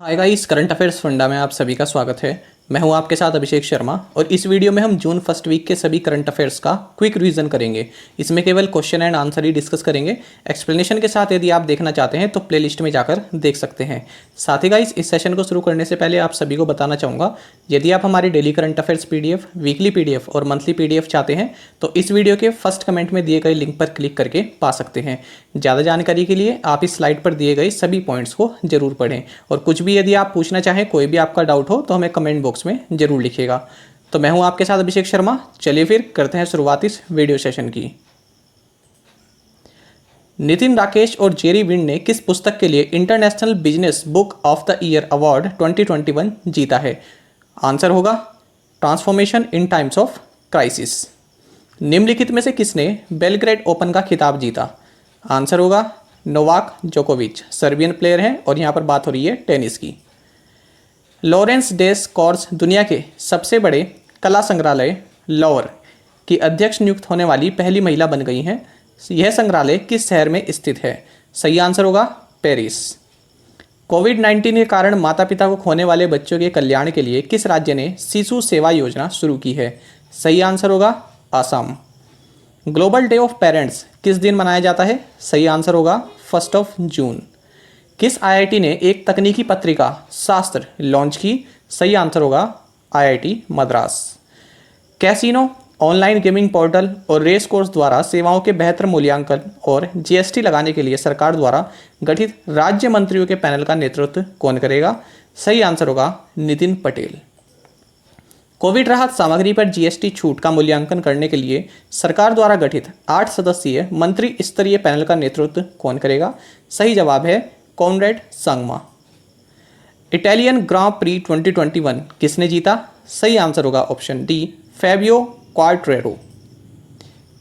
Hi guys, current affairs funda में आप सभी का स्वागत है। मैं हूं आपके साथ अभिषेक शर्मा और इस वीडियो में हम जून फर्स्ट वीक के सभी करंट अफेयर्स का क्विक रिवीजन करेंगे। इसमें केवल question and answer he discuss करेंगे। एक्सप्लेनेशन के साथ यदि आप देखना चाहते हैं तो प्लेलिस्ट में जाकर देख सकते हैं। साथ ही गाइस, इस सेशन को शुरू करने से पहले आप सभी को बताना चाहूँगा, यदि आप हमारे daily current affairs PDF, weekly PDF और मंथली पीडीएफ चाहते हैं तो इस वीडियो के फर्स्ट कमेंट में दिए गए लिंक पर क्लिक करके पा सकते हैं। ज़्यादा जानकारी के लिए आप इस स्लाइड पर दिए गए सभी पॉइंट्स को जरूर पढ़ें और कुछ भी यदि आप पूछना चाहें, कोई भी आपका डाउट हो तो हमें कमेंट बॉक्स में जरूर लिखिएगा। तो मैं हूं आपके साथ अभिषेक शर्मा। चलिए फिर करते हैं शुरुआत इस वीडियो सेशन की। नितिन राकेश और जेरी विंड ने किस पुस्तक के लिए international business book of the year award 2021 जीता है? आंसर होगा transformation in times of crisis. निम्नलिखित में से किसने बेलग्रेड ओपन का खिताब जीता? आंसर होगा नोवाक जोकोविच, सर्बियन प्लेयर हैं और यहाँ पर बात हो रही है टेनिस की। लॉरेंस डेस कॉर्स दुनिया के सबसे बड़े कला संग्रहालय लॉवर की अध्यक्ष नियुक्त होने वाली पहली महिला बन गई हैं। यह संग्रहालय किस शहर में स्थित है? सही आंसर होगा पेरिस। कोविड-19 के कारण माता पिता को खोने वाले बच्चों के कल्याण के लिए किस राज्य ने शिशु सेवा योजना शुरू की है? सही आंसर होगा Assam. Global day of parents किस दिन मनाया जाता है? सही आंसर होगा 1 जून। किस आईआईटी ने एक तकनीकी पत्रिका शास्त्र लॉन्च की? सही आंसर होगा IIT Madras. Casino, online gaming portal और रेस कोर्स द्वारा सेवाओं के बेहतर मूल्यांकन और जीएसटी लगाने के लिए सरकार द्वारा गठित राज्य मंत्रियों के पैनल का नेतृत्व कौन करेगा? सही आंसर होगा नितिन पटेल। कोविड राहत सामग्री पर जीएसटी छूट का मूल्यांकन करने के लिए सरकार द्वारा गठित 8 सदस्यीय मंत्री स्तरीय पैनल का नेतृत्व कौन करेगा? सही जवाब है कॉनरेड संगमा। इटालियन ग्रां प्री 2021 किसने जीता? सही आंसर होगा ऑप्शन डी फैबियो क्वार्ट्रेरो।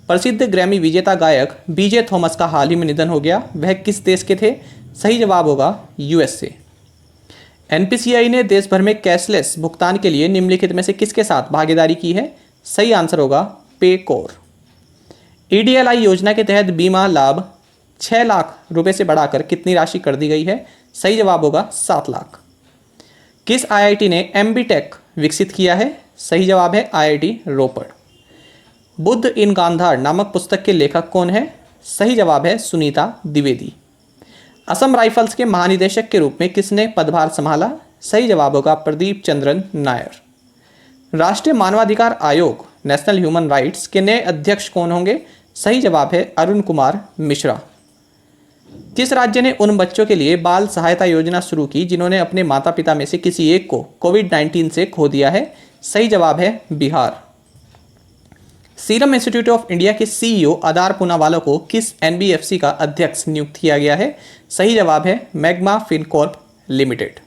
प्रसिद्ध ग्रैमी विजेता गायक बीजे थॉमस का हाल ही में निधन हो गया। वह किस देश के थे? सही जवाब होगा यूएसए। एनपीसीआई ने देश भर में कैशलेस भुगतान के लिए निम्नलिखित में से किसके साथ भागीदारी की है? सही आंसर होगा पेकोर। ईडीएलआई योजना के तहत बीमा लाभ 6 लाख रुपए से बढ़ाकर कितनी राशि कर दी गई है? सही जवाब होगा 7 लाख। किस आईआईटी ने एमबीटेक विकसित किया है? सही जवाब है आईआईटी रोपड़। बुद्ध इन गांधार नामक पुस्तक के लेखक कौन है? सही जवाब है सुनीता द्विवेदी। असम राइफल्स के महानिदेशक के रूप में किसने पदभार संभाला? सही जवाब होगा प्रदीप चंद्रन नायर। राष्ट्रीय मानवाधिकार आयोग नेशनल ह्यूमन राइट्स के नए अध्यक्ष कौन होंगे? सही जवाब है अरुण कुमार मिश्रा। किस राज्य ने उन बच्चों के लिए बाल सहायता योजना शुरू की जिन्होंने अपने माता पिता में से किसी एक को कोविड-19 से खो दिया है? सही जवाब है Bihar. Serum institute of India के सीईओ आधार पूनावाला को किस एनबीएफसी का अध्यक्ष नियुक्त किया गया है? सही जवाब है मैग्मा फिनकॉर्प लिमिटेड।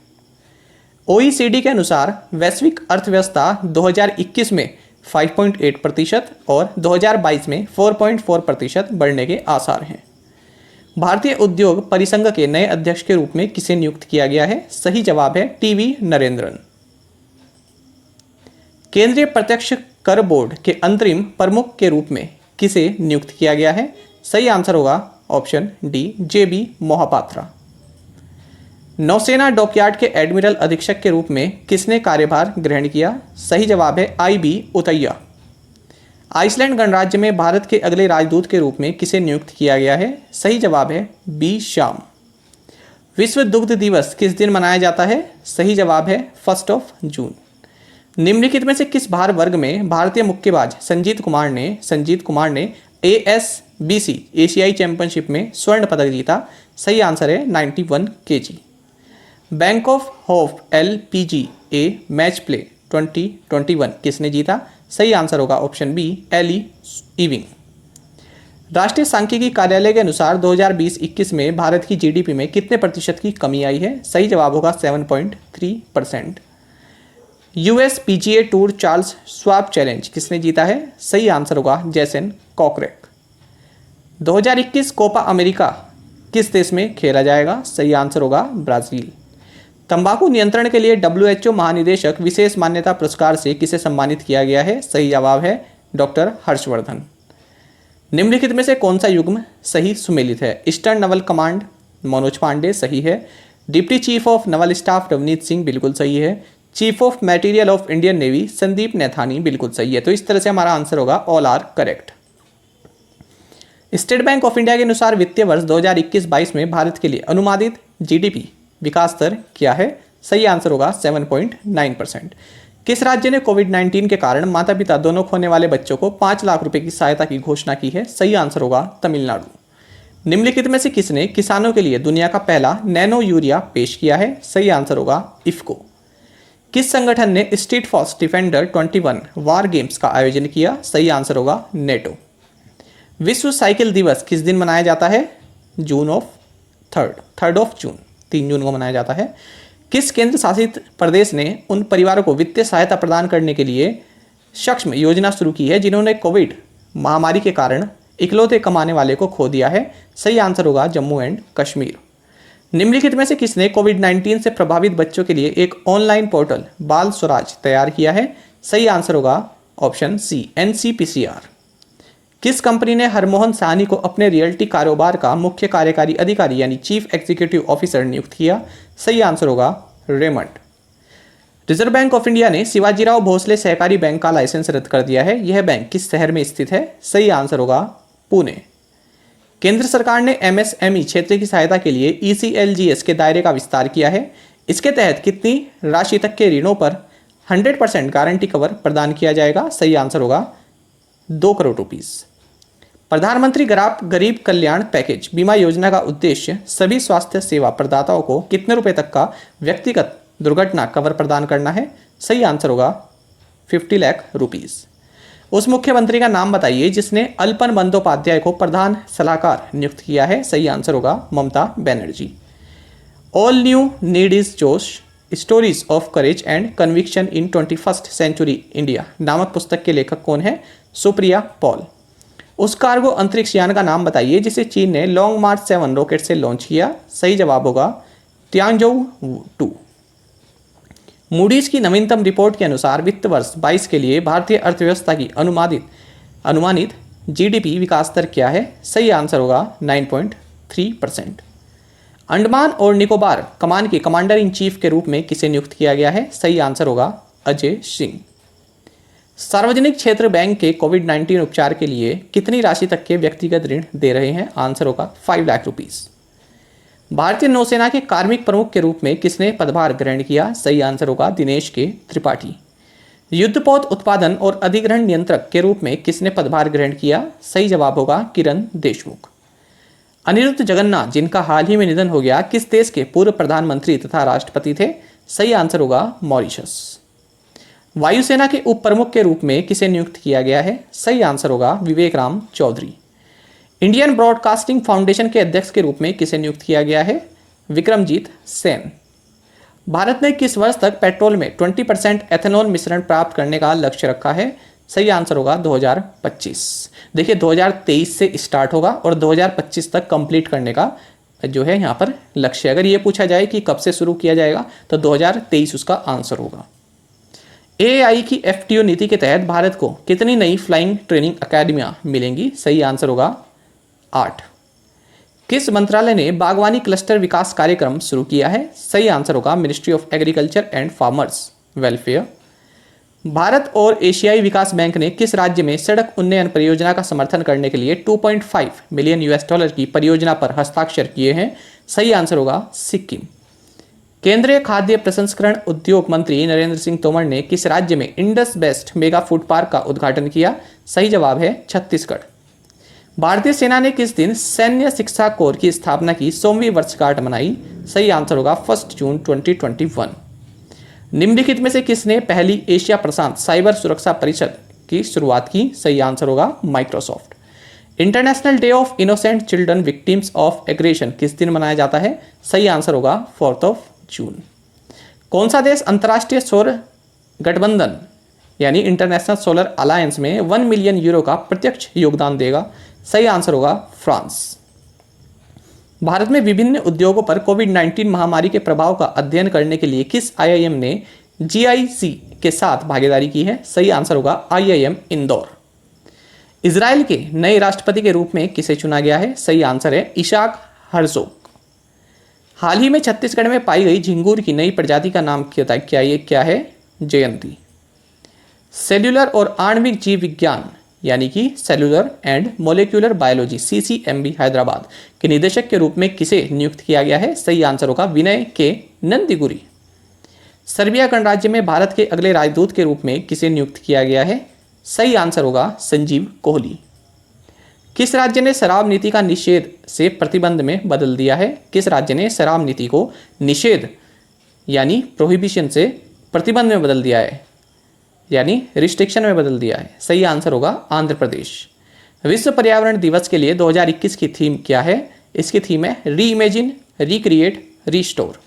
ओईसीडी के अनुसार वैश्विक अर्थव्यवस्था 2021 में 5.8% और 2022 में 4.4% बढ़ने के आसार हैं। भारतीय उद्योग परिसंघ के नए अध्यक्ष के रूप में किसे नियुक्त किया गया है? सही जवाब है टीवी नरेंद्रन। केंद्रीय प्रत्यक्ष कर बोर्ड के अंतरिम प्रमुख के रूप में किसे नियुक्त किया गया है? सही आंसर होगा ऑप्शन डी जेबी मोहापात्रा। नौसेना डॉकयार्ड के एडमिरल अधीक्षक के रूप में किसने कार्यभार ग्रहण किया? सही जवाब है आईबी उतैया। आइसलैंड गणराज्य में भारत के अगले राजदूत के रूप में किसे नियुक्त किया गया है? सही जवाब है बी श्याम। विश्व दुग्ध दिवस किस दिन मनाया जाता है? सही जवाब है 1 जून। निम्नलिखित में से किस भार वर्ग में भारतीय मुक्केबाज संजीत कुमार ने एएसबीसी एशियाई चैंपियनशिप में स्वर्ण पदक जीता? सही आंसर है 91 KG. Bank of Hope LPGA match play 2021 किसने जीता? सही आंसर होगा ऑप्शन बी एली इविंग। राष्ट्रीय सांख्यिकी कार्यालय के अनुसार 2020-21 में भारत की जीडीपी में कितने प्रतिशत की कमी आई है? सही जवाब होगा 7.3%। US PGA tour Charles swab challenge किसने जीता है? सही आंसर होगा जैसन कॉकरेक। 2021 कोपा अमेरिका किस देश में खेला जाएगा? सही आंसर होगा ब्राजील। तंबाकू नियंत्रण के लिए डब्ल्यूएचओ महानिदेशक विशेष मान्यता पुरस्कार से किसे सम्मानित किया गया है? सही जवाब है डॉक्टर हर्षवर्धन। निम्नलिखित में से कौन सा युग्म सही सुमेलित है? ईस्टर्न नवल कमांड मनोज पांडे सही है। Deputy chief of Naval staff Ravneet Singh, बिल्कुल सही है। Chief of material of Indian navy Sandeep Naithani, बिल्कुल सही है। तो इस तरह से हमारा आंसर होगा all are correct. State Bank of India के अनुसार वित्तीय वर्ष 2021-22 में भारत के लिए अनुमानित जीडीपी विकास दर क्या है? सही आंसर होगा 7.9%। किस राज्य ने कोविड-19 के कारण माता पिता दोनों खोने वाले बच्चों को 5 लाख रुपए की सहायता की घोषणा की है? सही आंसर होगा तमिलनाडु। निम्नलिखित में से किसने किसानों के लिए दुनिया का पहला नैनो यूरिया पेश किया है? सही आंसर होगा इफ्को। किस संगठन ने स्ट्रीट फास्ट डिफेंडर 21 वार गेम्स का आयोजन किया? सही आंसर होगा नेटो। विश्व साइकिल दिवस किस दिन मनाया जाता है? थर्ड ऑफ जून, 3 जून को मनाया जाता है। किस केंद्र शासित प्रदेश ने उन परिवारों को वित्तीय सहायता प्रदान करने के लिए सक्षम योजना शुरू की है जिन्होंने कोविड महामारी के कारण इकलौते कमाने वाले को खो दिया है? सही आंसर होगा जम्मू एंड कश्मीर। निम्नलिखित में से किसने कोविड-19 से प्रभावित बच्चों के लिए एक ऑनलाइन पोर्टल बाल स्वराज तैयार किया है? सही आंसर होगा ऑप्शन सी, NCPCR। किस कंपनी ने हरमोहन साहनी को अपने रियल्टी कारोबार का मुख्य कार्यकारी अधिकारी यानी चीफ एग्जीक्यूटिव ऑफिसर नियुक्त किया? सही आंसर होगा Raymond. Reserve bank of India ने शिवाजीराव भोसले सहकारी बैंक का लाइसेंस रद्द कर दिया है। यह बैंक किस शहर में स्थित है? सही आंसर होगा पुणे। केंद्र सरकार ने MSME क्षेत्र की सहायता के लिए ECLGS के दायरे का विस्तार किया है। इसके तहत कितनी राशि तक के ऋणों पर 100% गारंटी कवर प्रदान किया जाएगा? सही आंसर होगा 2 करोड़ रुपीस। प्रधानमंत्री गरीब कल्याण पैकेज बीमा योजना का उद्देश्य सभी स्वास्थ्य सेवा प्रदाताओं को कितने रुपए तक का व्यक्तिगत दुर्घटना कवर प्रदान करना है? सही आंसर होगा 50 लाख रुपीस। उस मुख्यमंत्री का नाम बताइए जिसने अल्पन बंदोपाध्याय को प्रधान सलाहकार नियुक्त किया है? सही आंसर होगा Mamata Banerjee. All new need is Josh, stories of courage and conviction in 21st century India नामक पुस्तक के लेखक कौन है? सुप्रिया पॉल। उस कार्गो अंतरिक्ष यान का नाम बताइए जिसे चीन ने लॉन्ग मार्च 7 रॉकेट से लॉन्च किया? सही जवाब होगा तियांजोउ 2। मूडीज की नवीनतम रिपोर्ट के अनुसार वित्त वर्ष 22 के लिए भारतीय अर्थव्यवस्था की अनुमानित जीडीपी विकास दर क्या है? सही आंसर होगा 9.3%। अंडमान और निकोबार कमान के कमांडर इन चीफ के रूप में किसे नियुक्त किया गया है? सही आंसर होगा अजय सिंह। सार्वजनिक क्षेत्र बैंक के कोविड-19 उपचार के लिए कितनी राशि तक के व्यक्तिगत ऋण दे रहे हैं? आंसर होगा 5 लाख रुपीस। भारतीय नौसेना के कार्मिक प्रमुख के रूप में किसने पदभार ग्रहण किया? सही आंसर होगा दिनेश के त्रिपाठी। युद्धपोत उत्पादन और अधिग्रहण नियंत्रक के रूप में किसने पदभार ग्रहण किया? सही जवाब होगा किरण देशमुख। अनिरुद्ध जगन्नाथ जिनका हाल ही में निधन हो गया किस देश के पूर्व प्रधानमंत्री तथा राष्ट्रपति थे? सही आंसर होगा मॉरिशस। वायुसेना के उप प्रमुख के रूप में किसे नियुक्त किया गया है? सही आंसर होगा Vivek Ram Chaudhary. Indian broadcasting foundation के अध्यक्ष के रूप में किसे नियुक्त किया गया है? विक्रमजीत सेन। भारत ने किस वर्ष तक पेट्रोल में 20% एथेनॉल मिश्रण प्राप्त करने का लक्ष्य रखा है? सही आंसर होगा 2025। देखिए 2023 से स्टार्ट होगा और 2025 तक कंप्लीट करने का जो है यहाँ पर लक्ष्य। अगर ये पूछा जाए कि कब से शुरू किया जाएगा तो 2023 उसका आंसर होगा। AI की FTO नीति के तहत भारत को कितनी नई फ्लाइंग ट्रेनिंग अकेडमियां मिलेंगी? सही आंसर होगा 8। किस मंत्रालय ने बागवानी क्लस्टर विकास कार्यक्रम शुरू किया है? सही आंसर होगा ministry of agriculture and farmers welfare. Bharat और एशियाई विकास बैंक ने किस राज्य में सड़क उन्नयन परियोजना का समर्थन करने के लिए 2.5 मिलियन US$ की परियोजना पर हस्ताक्षर किए हैं? सही आंसर होगा सिक्किम। केंद्रीय खाद्य प्रसंस्करण उद्योग मंत्री नरेंद्र सिंह तोमर ने किस राज्य में Indus best mega food park का उद्घाटन किया? सही जवाब है छत्तीसगढ़। भारतीय सेना ने किस दिन सैन्य शिक्षा कोर की स्थापना की 100वीं वर्षगांठ मनाई? सही आंसर होगा 1 जून 2021। निम्नलिखित में से किसने पहली एशिया प्रशांत साइबर सुरक्षा परिषद की शुरुआत की? सही आंसर होगा Microsoft. International day of innocent children victims of aggression किस दिन मनाया जाता है? सही आंसर होगा 4 जून। कौन सा देश अंतर्राष्ट्रीय सौर गठबंधन यानी इंटरनेशनल सोलर अलायंस में 1 मिलियन यूरो का प्रत्यक्ष योगदान देगा? सही आंसर होगा फ्रांस। भारत में विभिन्न उद्योगों पर कोविड-19 महामारी के प्रभाव का अध्ययन करने के लिए किस IIM ने GIC के साथ भागीदारी की है? सही आंसर होगा IIM इंदौर। इजराइल के नए राष्ट्रपति के रूप में किसे चुना गया है? सही आंसर है इशाक हर्जोग। हाल ही में छत्तीसगढ़ में पाई गई झिंगूर की नई प्रजाति का नाम क्या है? जयंती। सेल्यूलर और आणविक जीव विज्ञान यानी कि cellular and molecular biology CCMB Hyderabad के निदेशक के रूप में किसे नियुक्त किया गया है? सही आंसर होगा विनय के नंदीगुरी। सर्बिया गणराज्य में भारत के अगले राजदूत के रूप में किसे नियुक्त किया गया है? सही आंसर होगा संजीव कोहली। किस राज्य ने शराब नीति का निषेध से प्रतिबंध में बदल दिया है? किस राज्य ने शराब नीति को निषेध यानी प्रोहिबिशन से प्रतिबंध में बदल दिया है, यानी रिस्ट्रिक्शन में बदल दिया है? सही आंसर होगा आंध्र प्रदेश। विश्व पर्यावरण दिवस के लिए 2021 की थीम क्या है? इसकी थीम है री इमेजिन, रिक्रिएट, रिस्टोर।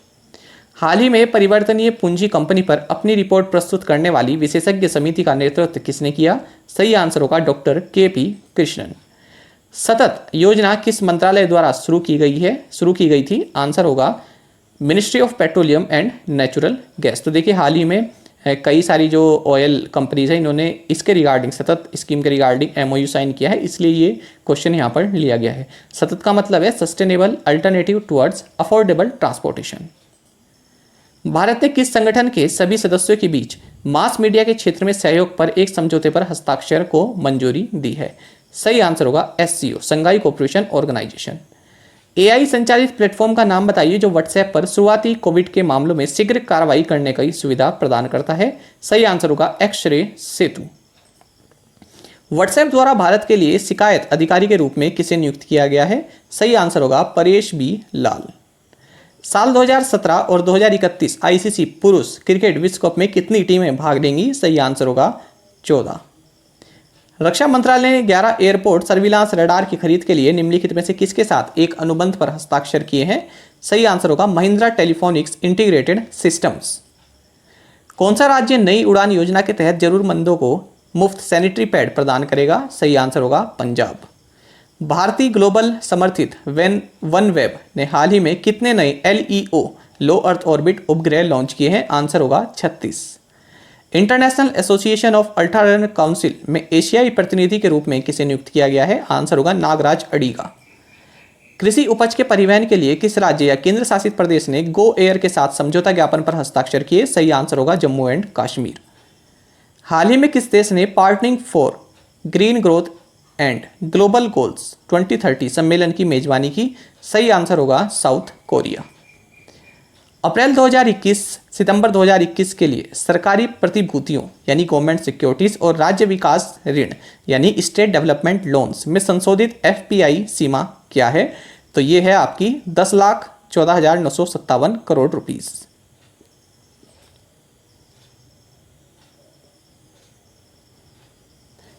हाल ही में परिवर्तनीय पूंजी कंपनी पर अपनी रिपोर्ट प्रस्तुत करने वाली विशेषज्ञ समिति का नेतृत्व किसने किया? सही आंसर होगा डॉक्टर KP कृष्णन। सतत योजना किस मंत्रालय द्वारा शुरू की गई थी? आंसर होगा ministry of petroleum and natural gas. तो देखिए हाल ही में कई सारी जो ऑयल कंपनीज है इन्होंने इसके रिगार्डिंग सतत स्कीम के रिगार्डिंग MOU साइन किया है, इसलिए ये क्वेश्चन यहाँ पर लिया गया है। सतत का मतलब है sustainable alternative towards affordable transportation. Bharat ने किस संगठन के सभी सदस्यों के बीच मास मीडिया के क्षेत्र में सहयोग पर एक समझौते पर हस्ताक्षर को मंजूरी दी है? सही आंसर होगा SCO, संघाई कोऑपरेशन ऑर्गेनाइजेशन। AI संचालित प्लेटफॉर्म का नाम बताइए जो व्हाट्सएप पर शुरुआती कोविड के मामलों में शीघ्र कार्रवाई करने की सुविधा प्रदान करता है? सही आंसर होगा एक्स-रे सेतु। व्हाट्सएप द्वारा भारत के लिए शिकायत अधिकारी के रूप में किसे नियुक्त किया गया है? सही आंसर होगा परेश B लाल। साल 2017 और 2031 ICC पुरुष क्रिकेट विश्व कप में कितनी टीमें भाग लेंगी? सही आंसर होगा 14। रक्षा मंत्रालय ने 11 एयरपोर्ट सर्विलांस रडार की खरीद के लिए निम्नलिखित में से किसके साथ एक अनुबंध पर हस्ताक्षर किए हैं? सही आंसर होगा महिंद्रा टेलीफोनिक्स इंटीग्रेटेड सिस्टम्स। कौन सा राज्य नई उड़ान योजना के तहत जरूरतमंदों को मुफ्त सैनिटरी पैड प्रदान करेगा? सही आंसर होगा पंजाब। भारतीय ग्लोबल समर्थित वन वेब ने हाल ही में कितने नए LEO लो अर्थ ऑर्बिट उपग्रह लॉन्च किए हैं? आंसर होगा 36। International association of ultra council में एशियाई प्रतिनिधि के रूप में किसे नियुक्त किया गया है? आंसर होगा नागराज अड़ीगा। कृषि उपज के परिवहन के लिए किस राज्य या केंद्र शासित प्रदेश ने गो एयर के साथ समझौता ज्ञापन पर हस्ताक्षर किए? सही आंसर होगा जम्मू एंड कश्मीर। हाल ही में किस देश ने partnering for green growth and global goals 2030 सम्मेलन की मेजबानी की? सही आंसर होगा साउथ कोरिया। अप्रैल 2021 सितंबर 2021 के लिए सरकारी प्रतिभूतियों यानी गवर्नमेंट सिक्योरिटीज और राज्य विकास ऋण यानी स्टेट डेवलपमेंट लोन्स में संशोधित FPI सीमा क्या है? तो ये है आपकी 10,14,957 करोड़ रुपीस।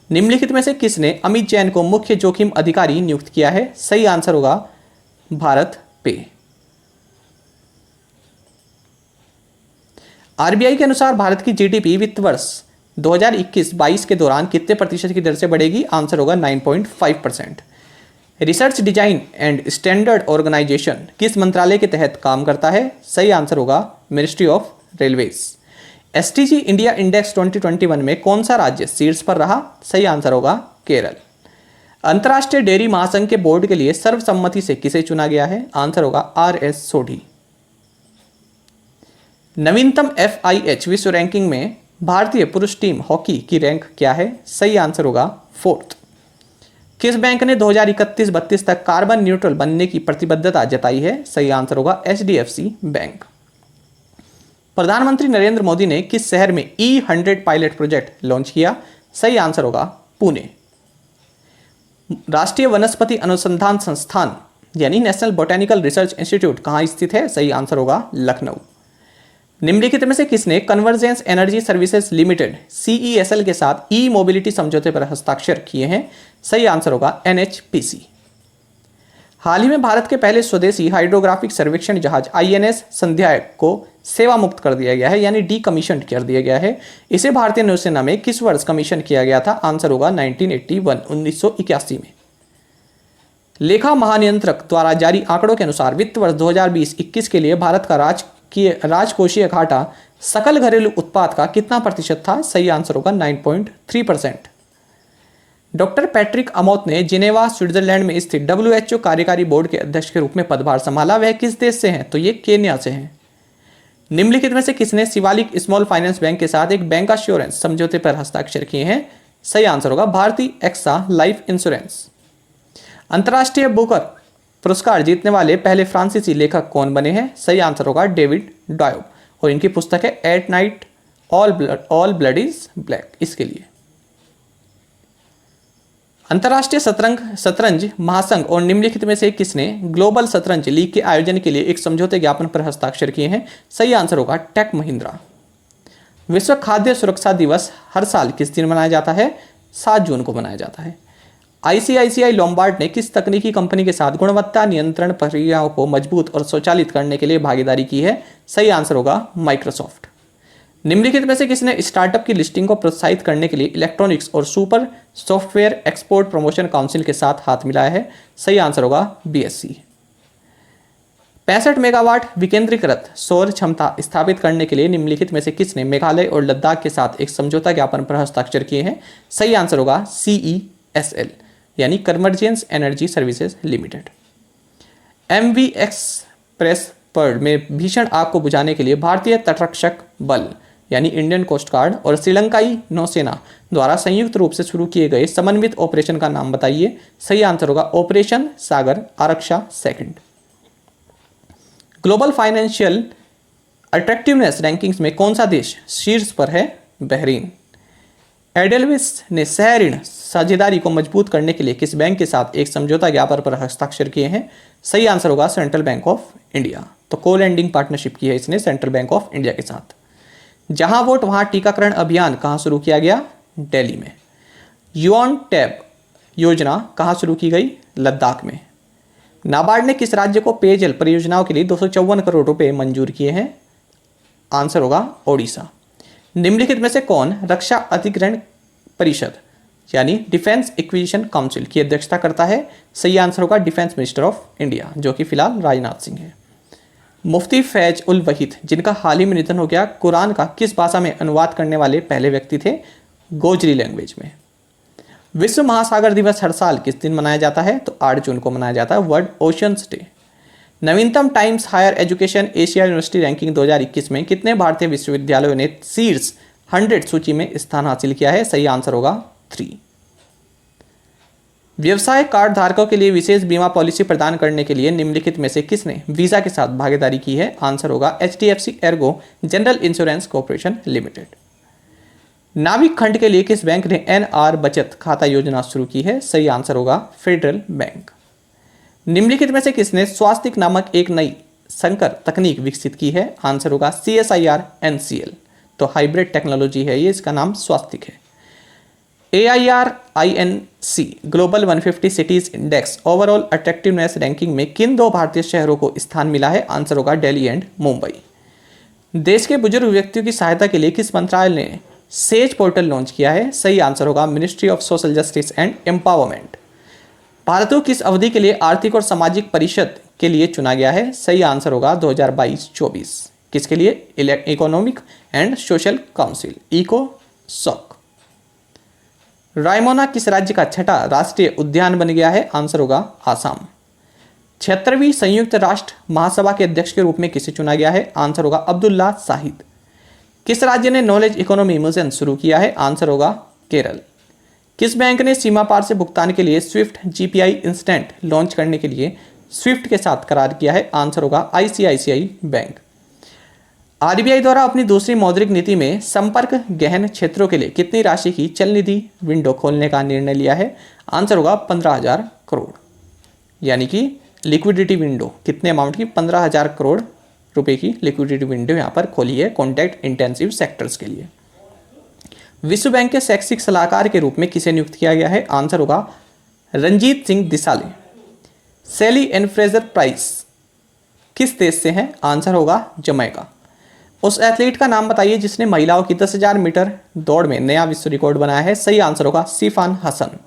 निम्नलिखित में से किसने अमित जैन को मुख्य जोखिम अधिकारी नियुक्त किया है? सही आंसर होगा भारत पे। RBI के अनुसार भारत की GDP वित्त वर्ष 2021-22 के दौरान कितने प्रतिशत की दर से बढ़ेगी? आंसर होगा 9.5%। Research design and standard organisation किस मंत्रालय के तहत काम करता है? सही आंसर होगा ministry of railways. SDG India index 2021 में कौन सा राज्य शीर्ष पर रहा? सही आंसर होगा केरल। अंतर्राष्ट्रीय डेयरी महासंघ के बोर्ड के लिए सर्वसम्मति से किसे चुना गया है? आंसर होगा RS सोढी। नवीनतम FIH विश्व रैंकिंग में भारतीय पुरुष टीम हॉकी की रैंक क्या है? सही आंसर होगा 4th। किस बैंक ने 2031-32 तक कार्बन न्यूट्रल बनने की प्रतिबद्धता जताई है? सही आंसर होगा HDFC बैंक। प्रधानमंत्री नरेंद्र मोदी ने किस शहर में E100 पायलट प्रोजेक्ट लॉन्च किया? सही आंसर होगा पुणे। राष्ट्रीय वनस्पति अनुसंधान संस्थान यानी नेशनल बोटेनिकल रिसर्च इंस्टीट्यूट कहाँ स्थित है? सही आंसर होगा लखनऊ। निम्नलिखित में से किसने convergence energy services limited CESL के साथ ई मोबिलिटी समझौते पर हस्ताक्षर किए हैं? सही आंसर होगा NHPC। हाल ही में भारत के पहले स्वदेशी हाइड्रोग्राफिक सर्वेक्षण जहाज INS संध्यायक को सेवा मुक्त कर दिया गया है यानी डीकमीशन कर दिया गया है। इसे भारतीय नौसेना में किस वर्ष कमीशन किया गया था? आंसर होगा 1981 में। लेखा महानियंत्रक द्वारा जारी आंकड़ों के अनुसार वित्त वर्ष 2020-21 के लिए भारत का राजकोषीय घाटा सकल घरेलू उत्पाद का कितना प्रतिशत था? सही आंसर होगा 9.3%। डॉक्टर पैट्रिक अमोत ने जिनेवा स्विट्जरलैंड में स्थित WHO कार्यकारी बोर्ड के अध्यक्ष के रूप में पदभार संभाला। वह किस देश से हैं? तो ये केन्या से हैं। निम्नलिखित में से किसने शिवालिक स्मॉल फाइनेंस बैंक के साथ एक बैंक एश्योरेंस समझौते पर हस्ताक्षर किए हैं? सही आंसर होगा भारतीय एक्सा लाइफ इंश्योरेंस। अंतर्राष्ट्रीय बुकर पुरस्कार जीतने वाले पहले फ्रांसीसी लेखक कौन बने हैं? सही आंसर होगा डेविड डॉयब, और इनकी पुस्तक है at night all blood is black. इसके लिए अंतर्राष्ट्रीय शतरंज महासंघ और निम्नलिखित में से किसने ग्लोबल शतरंज लीग के आयोजन के लिए एक समझौते ज्ञापन पर हस्ताक्षर किए हैं? सही आंसर होगा टेक महिंद्रा। विश्व खाद्य सुरक्षा दिवस हर साल किस दिन मनाया जाता है? 7 जून को मनाया जाता है। ICICI लोम्बार्ड ने किस तकनीकी कंपनी के साथ गुणवत्ता नियंत्रण प्रक्रियाओं को मजबूत और स्वचालित करने के लिए भागीदारी की है? सही आंसर होगा माइक्रोसॉफ्ट। निम्नलिखित में से किसने स्टार्टअप की लिस्टिंग को प्रोत्साहित करने के लिए इलेक्ट्रॉनिक्स और super software export promotion council के साथ हाथ मिलाया है? सही आंसर होगा BSC। 65 मेगावाट विकेंद्रीकृत सौर क्षमता स्थापित करने के लिए निम्नलिखित में से किसने मेघालय और लद्दाख के साथ एक समझौता ज्ञापन पर हस्ताक्षर किए हैं? सही आंसर होगा CESL यानी convergence energy services limited. MV express pearl में भीषण आग को बुझाने के लिए भारतीय तटरक्षक बल यानी इंडियन कोस्ट गार्ड और श्रीलंकाई नौसेना द्वारा संयुक्त रूप से शुरू किए गए समन्वित ऑपरेशन का नाम बताइए? सही आंसर होगा operation Sagar Araksha second. Global financial attractiveness rankings में कौन सा देश शीर्ष पर है? बहरीन। एडेलविस ने सह ऋण साझेदारी को मजबूत करने के लिए किस बैंक के साथ एक समझौता ज्ञापन पर हस्ताक्षर किए हैं? सही आंसर होगा सेंट्रल बैंक ऑफ इंडिया। तो को लैंडिंग पार्टनरशिप की है इसने सेंट्रल बैंक ऑफ इंडिया के साथ। जहां वोट वहां टीकाकरण अभियान कहां शुरू किया गया? दिल्ली में। यूऑन टैब योजना कहां शुरू की गई? लद्दाख में। नाबार्ड ने किस राज्य को पेयजल परियोजनाओं के लिए 254 करोड़ रुपए मंजूर किए हैं? आंसर होगा ओडिशा। निम्नलिखित में से कौन रक्षा अधिग्रहण परिषद यानी डिफेंस एक्विजिशन काउंसिल की अध्यक्षता करता है? सही आंसर होगा डिफेंस मिनिस्टर ऑफ इंडिया, जो कि फिलहाल राजनाथ सिंह है। मुफ्ती फैज उल वहीद जिनका हाल ही में निधन हो गया, कुरान का किस भाषा में अनुवाद करने वाले पहले व्यक्ति थे? गोजरी लैंग्वेज में। विश्व महासागर दिवस हर साल किस दिन मनाया जाता है? तो 8 जून को मनाया जाता है, वर्ल्ड ओशंस डे। नवीनतम Times higher education Asia university ranking 2021 में कितने भारतीय विश्वविद्यालयों ने शीर्ष 100 सूची में स्थान हासिल किया है? सही आंसर होगा 3। व्यवसाय कार्ड धारकों के लिए विशेष बीमा पॉलिसी प्रदान करने के लिए निम्नलिखित में से किसने वीजा के साथ भागीदारी की है? आंसर होगा HDFC Ergo general insurance corporation limited. नाविक खंड के लिए किस बैंक ने NR बचत खाता योजना शुरू की है? सही आंसर होगा फेडरल बैंक। निम्नलिखित में से किसने स्वास्तिक नामक एक नई संकर तकनीक विकसित की है? आंसर होगा CSIR NCL। तो हाइब्रिड टेक्नोलॉजी है ये, इसका नाम स्वास्तिक है। AIRINC global 150 cities index overall attractiveness ranking में किन 2 भारतीय शहरों को स्थान मिला है? आंसर होगा दिल्ली एंड मुंबई। देश के बुजुर्ग व्यक्तियों की सहायता के लिए किस मंत्रालय ने सेज पोर्टल लॉन्च किया है? सही आंसर होगा ministry of social justice and empowerment. Bharat को किस अवधि के लिए आर्थिक और सामाजिक परिषद के लिए चुना गया है? सही आंसर होगा 2022-24। किसके लिए? इकोनॉमिक एंड सोशल काउंसिल इकोसॉक। रायमोना किस राज्य का छठा राष्ट्रीय उद्यान बन गया है? आंसर होगा आसाम। 76वीं संयुक्त राष्ट्र महासभा के अध्यक्ष के रूप में किसे चुना गया है? आंसर होगा अब्दुल्ला शाहिद। किस राज्य ने नॉलेज इकोनॉमी मिशन शुरू किया है? आंसर होगा केरल। किस बैंक ने सीमा पार से भुगतान के लिए स्विफ्ट GPI इंस्टेंट लॉन्च करने के लिए स्विफ्ट के साथ करार किया है? आंसर होगा ICICI बैंक। RBI द्वारा अपनी दूसरी मौद्रिक नीति में संपर्क गहन क्षेत्रों के लिए कितनी राशि की चल निधि विंडो खोलने का निर्णय लिया है? आंसर होगा 15,000 करोड़, यानी कि लिक्विडिटी विंडो कितने अमाउंट की? 15,000 करोड़ रुपए की लिक्विडिटी विंडो यहाँ पर खोली है कॉन्टैक्ट इंटेंसिव सेक्टर्स के लिए। विश्व बैंक के शैक्षिक सलाहकार के रूप में किसे नियुक्त किया गया है? आंसर होगा रंजीत सिंह दिसाले। सैली एंड फ्रेजर प्राइस किस देश से हैं? आंसर होगा जमैका। उस एथलीट का नाम बताइए जिसने महिलाओं की 10,000 मीटर दौड़ में नया विश्व रिकॉर्ड बनाया है? सही आंसर होगा सिफान हसन।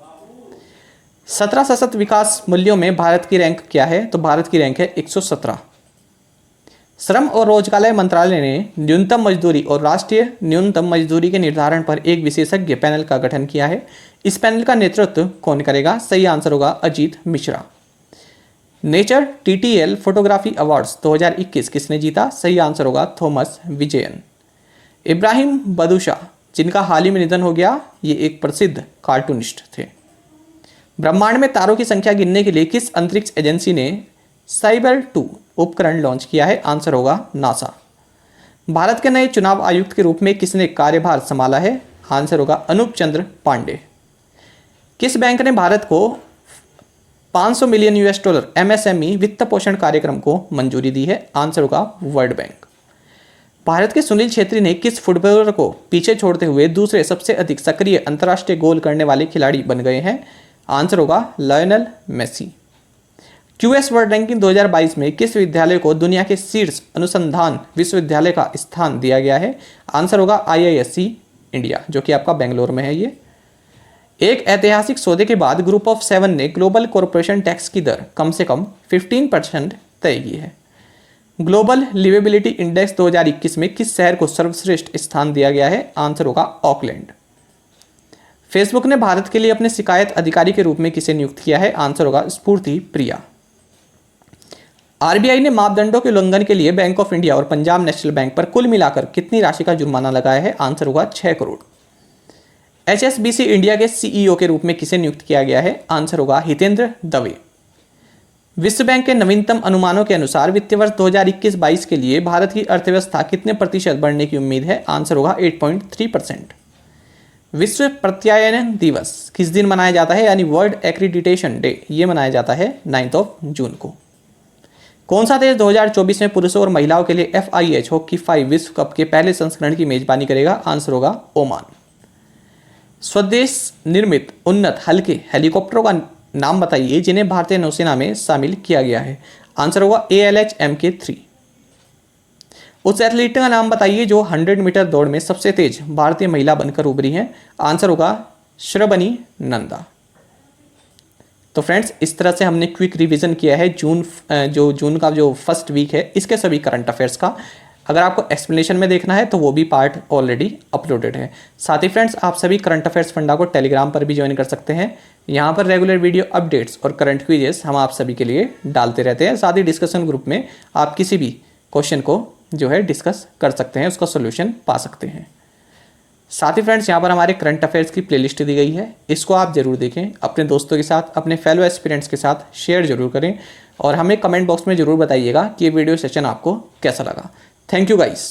17 सशक्त विकास मूल्यों में भारत की रैंक क्या है? तो भारत की रैंक है 117। श्रम और रोजगार मंत्रालय ने न्यूनतम मजदूरी और राष्ट्रीय न्यूनतम मजदूरी के निर्धारण पर एक विशेषज्ञ पैनल का गठन किया है। इस पैनल का नेतृत्व कौन करेगा? सही आंसर होगा Ajit Mishra. Nature TTL photography awards 2021 किसने जीता? सही आंसर होगा थॉमस विजयन। इब्राहिम बदूशा, जिनका हाल ही में निधन हो गया, ये एक प्रसिद्ध कार्टूनिस्ट थे। ब्रह्मांड में तारों की संख्या गिनने के लिए किस अंतरिक्ष एजेंसी ने साइबर 2 उपकरण लॉन्च किया है? आंसर होगा नासा। भारत के नए चुनाव आयुक्त के रूप में किसने कार्यभार संभाला है? आंसर होगा अनूप चंद्र पांडे। किस बैंक ने भारत को $500 मिलियन MSME वित्त पोषण कार्यक्रम को मंजूरी दी है? आंसर होगा वर्ल्ड बैंक। भारत के सुनील छेत्री ने किस फुटबॉलर को पीछे छोड़ते हुए दूसरे सबसे अधिक सक्रिय अंतर्राष्ट्रीय गोल करने वाले खिलाड़ी बन गए हैं? आंसर होगा Lionel Messi. QS world ranking 2022 में किस विद्यालय को दुनिया के शीर्ष अनुसंधान विश्वविद्यालय का स्थान दिया गया है? आंसर होगा IISc इंडिया, जो कि आपका बेंगलोर में है। ये एक ऐतिहासिक सौदे के बाद ग्रुप ऑफ 7 ने ग्लोबल कॉरपोरेशन टैक्स की दर कम से कम 15% तय की है। ग्लोबल लिवेबिलिटी इंडेक्स 2021 में किस शहर को सर्वश्रेष्ठ स्थान दिया गया है? आंसर होगा ऑकलैंड। फेसबुक ने भारत के लिए अपने शिकायत अधिकारी के रूप में किसे नियुक्त किया है? आंसर होगा स्फूर्ति प्रिया। RBI ने मापदंडों के उल्लंघन के लिए बैंक ऑफ इंडिया और पंजाब नेशनल बैंक पर कुल मिलाकर कितनी राशि का जुर्माना लगाया है? आंसर होगा 6 करोड़। HSBC इंडिया के CEO के रूप में किसे नियुक्त किया गया है? आंसर होगा हितेंद्र दवे। विश्व बैंक के नवीनतम अनुमानों के अनुसार वित्तीय वर्ष 2021-22 के लिए भारत की अर्थव्यवस्था कितने प्रतिशत बढ़ने की उम्मीद है? आंसर होगा 8.3%। विश्व प्रत्यायन दिवस किस दिन मनाया जाता है, यानी वर्ल्ड एक्रीडिटेशन डे? ये मनाया जाता है 9 जून को। कौन सा देश 2024 में पुरुषों और महिलाओं के लिए FIH हॉकी 5 विश्व कप के पहले संस्करण की मेजबानी करेगा? आंसर होगा ओमान। स्वदेश निर्मित उन्नत हल्के हेलीकॉप्टरों का नाम बताइए जिन्हें भारतीय नौसेना में शामिल किया गया है? आंसर होगा ALH Mk3। उस एथलीट का नाम बताइए जो 100 मीटर दौड़ में सबसे तेज भारतीय महिला बनकर उभरी हैं? आंसर होगा श्रबनी नंदा। तो फ्रेंड्स, इस तरह से हमने क्विक रिवीजन किया है जून का जो फर्स्ट वीक है इसके सभी करंट अफेयर्स का। अगर आपको एक्सप्लेनेशन में देखना है तो वो भी पार्ट ऑलरेडी अपलोडेड है। साथ ही फ्रेंड्स, आप सभी करंट अफेयर्स फंडा को टेलीग्राम पर भी ज्वाइन कर सकते हैं। यहाँ पर रेगुलर वीडियो अपडेट्स और करंट क्विजेस हम आप सभी के लिए डालते रहते हैं। साथ ही डिस्कशन ग्रुप में आप किसी भी क्वेश्चन को जो है डिस्कस कर सकते हैं, उसका सोल्यूशन पा सकते हैं। साथ ही फ्रेंड्स, यहाँ पर हमारे करंट अफेयर्स की प्लेलिस्ट दी गई है, इसको आप जरूर देखें, अपने दोस्तों के साथ, अपने फेलो एस्पिरेंट्स के साथ शेयर जरूर करें और हमें कमेंट बॉक्स में जरूर बताइएगा कि ये वीडियो सेशन आपको कैसा लगा। Thank you guys.